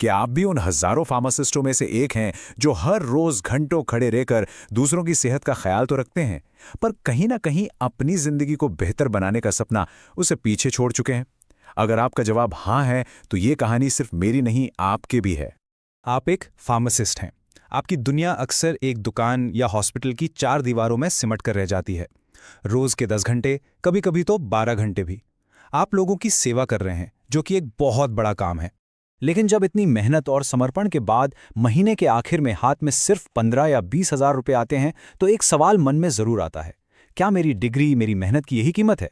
क्या आप भी उन हजारों फार्मासिस्टों में से एक हैं जो हर रोज घंटों खड़े रहकर दूसरों की सेहत का ख्याल तो रखते हैं, पर कहीं ना कहीं अपनी जिंदगी को बेहतर बनाने का सपना उसे पीछे छोड़ चुके हैं? अगर आपका जवाब हाँ है, तो ये कहानी सिर्फ मेरी नहीं, आपके भी है। आप एक फार्मासिस्ट हैं। आपकी दुनिया अक्सर एक दुकान या हॉस्पिटल की 4 दीवारों में सिमट कर रह जाती है। रोज के 10 घंटे, कभी कभी तो 12 घंटे भी आप लोगों की सेवा कर रहे हैं, जो कि एक बहुत बड़ा काम है। लेकिन जब इतनी मेहनत और समर्पण के बाद महीने के आखिर में हाथ में सिर्फ 15 या 20 हजार रुपये आते हैं, तो एक सवाल मन में जरूर आता है, क्या मेरी डिग्री, मेरी मेहनत की यही कीमत है?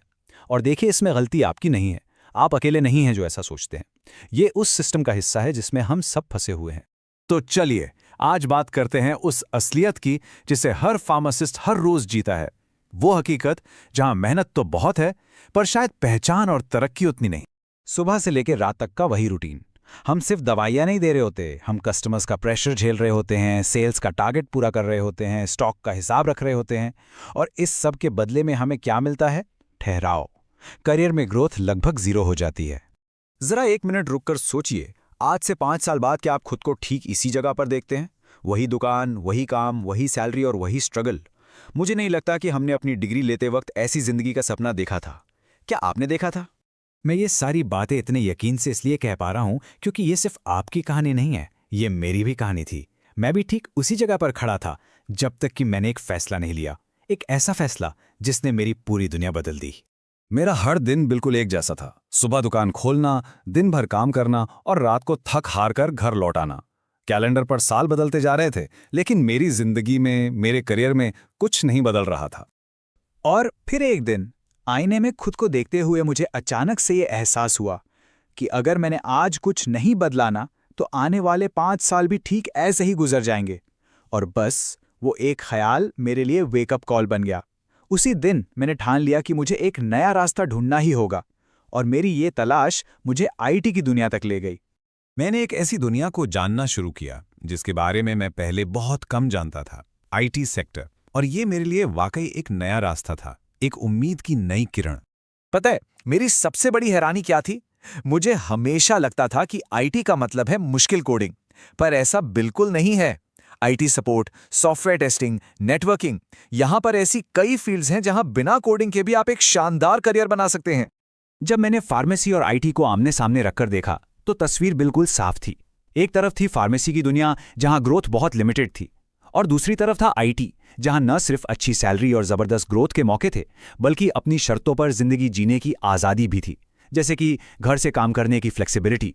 और देखिए, इसमें गलती आपकी नहीं है। आप अकेले नहीं हैं जो ऐसा सोचते हैं। ये उस सिस्टम का हिस्सा है जिसमें हम सब फंसे हुए हैं। तो चलिए, आज बात करते हैं उस असलियत की जिसे हर फार्मासिस्ट हर रोज जीता है। वो हकीकत जहां मेहनत तो बहुत है, पर शायद पहचान और तरक्की उतनी नहीं। सुबह से लेकर रात तक का वही रूटीन। हम सिर्फ दवाइयाँ नहीं दे रहे होते, हम कस्टमर्स का प्रेशर झेल रहे होते हैं, सेल्स का टारगेट पूरा कर रहे होते हैं, स्टॉक का हिसाब रख रहे होते हैं। और इस सब के बदले में हमें क्या मिलता है? ठहराव। करियर में ग्रोथ लगभग 0 हो जाती है। जरा 1 मिनट रुककर सोचिए, आज से 5 साल बाद क्या आप खुद को ठीक इसी जगह पर देखते हैं? वही दुकान, वही काम, वही सैलरी और वही स्ट्रगल। मुझे नहीं लगता कि हमने अपनी डिग्री लेते वक्त ऐसी जिंदगी का सपना देखा था। क्या आपने देखा था? मैं ये सारी बातें इतने यकीन से इसलिए कह पा रहा हूँ क्योंकि ये सिर्फ आपकी कहानी नहीं है, ये मेरी भी कहानी थी। मैं भी ठीक उसी जगह पर खड़ा था, जब तक कि मैंने एक फैसला नहीं लिया। एक ऐसा फैसला जिसने मेरी पूरी दुनिया बदल दी। मेरा हर दिन बिल्कुल एक जैसा था। सुबह दुकान खोलना, दिन भर काम करना और रात को थक हार कर घर लौट आना। कैलेंडर पर साल बदलते जा रहे थे, लेकिन मेरी जिंदगी में, मेरे करियर में कुछ नहीं बदल रहा था। और फिर एक दिन आईने में खुद को देखते हुए मुझे अचानक से ये एहसास हुआ कि अगर मैंने आज कुछ नहीं बदला ना, तो आने वाले 5 साल भी ठीक ऐसे ही गुजर जाएंगे। और बस वो एक ख्याल मेरे लिए वेकअप कॉल बन गया। उसी दिन मैंने ठान लिया कि मुझे एक नया रास्ता ढूंढना ही होगा। और मेरी ये तलाश मुझे आईटी की दुनिया तक ले गई। मैंने एक ऐसी दुनिया को जानना शुरू किया जिसके बारे में मैं पहले बहुत कम जानता था, आईटी सेक्टर। और ये मेरे लिए वाकई एक नया रास्ता था, एक उम्मीद की नई किरण। पता है, मेरी सबसे बड़ी हैरानी क्या थी? मुझे हमेशा लगता था कि आईटी का मतलब है मुश्किल कोडिंग, पर ऐसा बिल्कुल नहीं है। IT support, software testing, networking, यहां पर ऐसी कई फील्ड्स हैं जहां बिना कोडिंग के भी आप एक शानदार करियर बना सकते हैं। जब मैंने फार्मेसी और आईटी को आमने सामने रखकर देखा, तो तस्वीर बिल्कुल साफ थी। एक तरफ थी फार्मेसी की दुनिया, जहां ग्रोथ बहुत लिमिटेड थी, और दूसरी तरफ था आईटी, जहां न सिर्फ अच्छी सैलरी और जबरदस्त ग्रोथ के मौके थे, बल्कि अपनी शर्तों पर जिंदगी जीने की आज़ादी भी थी, जैसे कि घर से काम करने की फ्लेक्सिबिलिटी।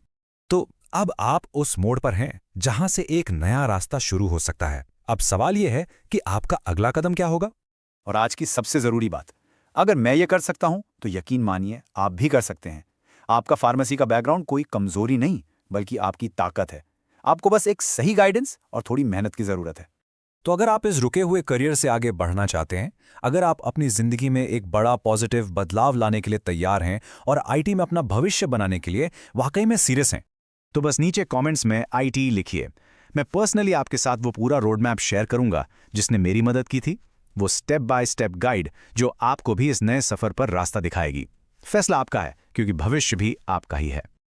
तो अब आप उस मोड़ पर हैं जहां से एक नया रास्ता शुरू हो सकता है। अब सवाल यह है कि आपका अगला कदम क्या होगा? और आज की सबसे जरूरी बात, अगर मैं ये कर सकता हूं, तो यकीन मानिए आप भी कर सकते हैं। आपका फार्मेसी का बैकग्राउंड कोई कमजोरी नहीं, बल्कि आपकी ताकत है। आपको बस एक सही गाइडेंस और थोड़ी मेहनत की जरूरत है। तो अगर आप इस रुके हुए करियर से आगे बढ़ना चाहते हैं, अगर आप अपनी जिंदगी में एक बड़ा पॉजिटिव बदलाव लाने के लिए तैयार हैं और आईटी में अपना भविष्य बनाने के लिए वाकई में सीरियस हैं, तो बस नीचे कमेंट्स में आईटी लिखिए। मैं पर्सनली आपके साथ वो पूरा रोड मैप शेयर करूंगा जिसने मेरी मदद की थी, वो स्टेप बाय स्टेप गाइड जो आपको भी इस नए सफर पर रास्ता दिखाएगी। फैसला आपका है, क्योंकि भविष्य भी आपका ही है।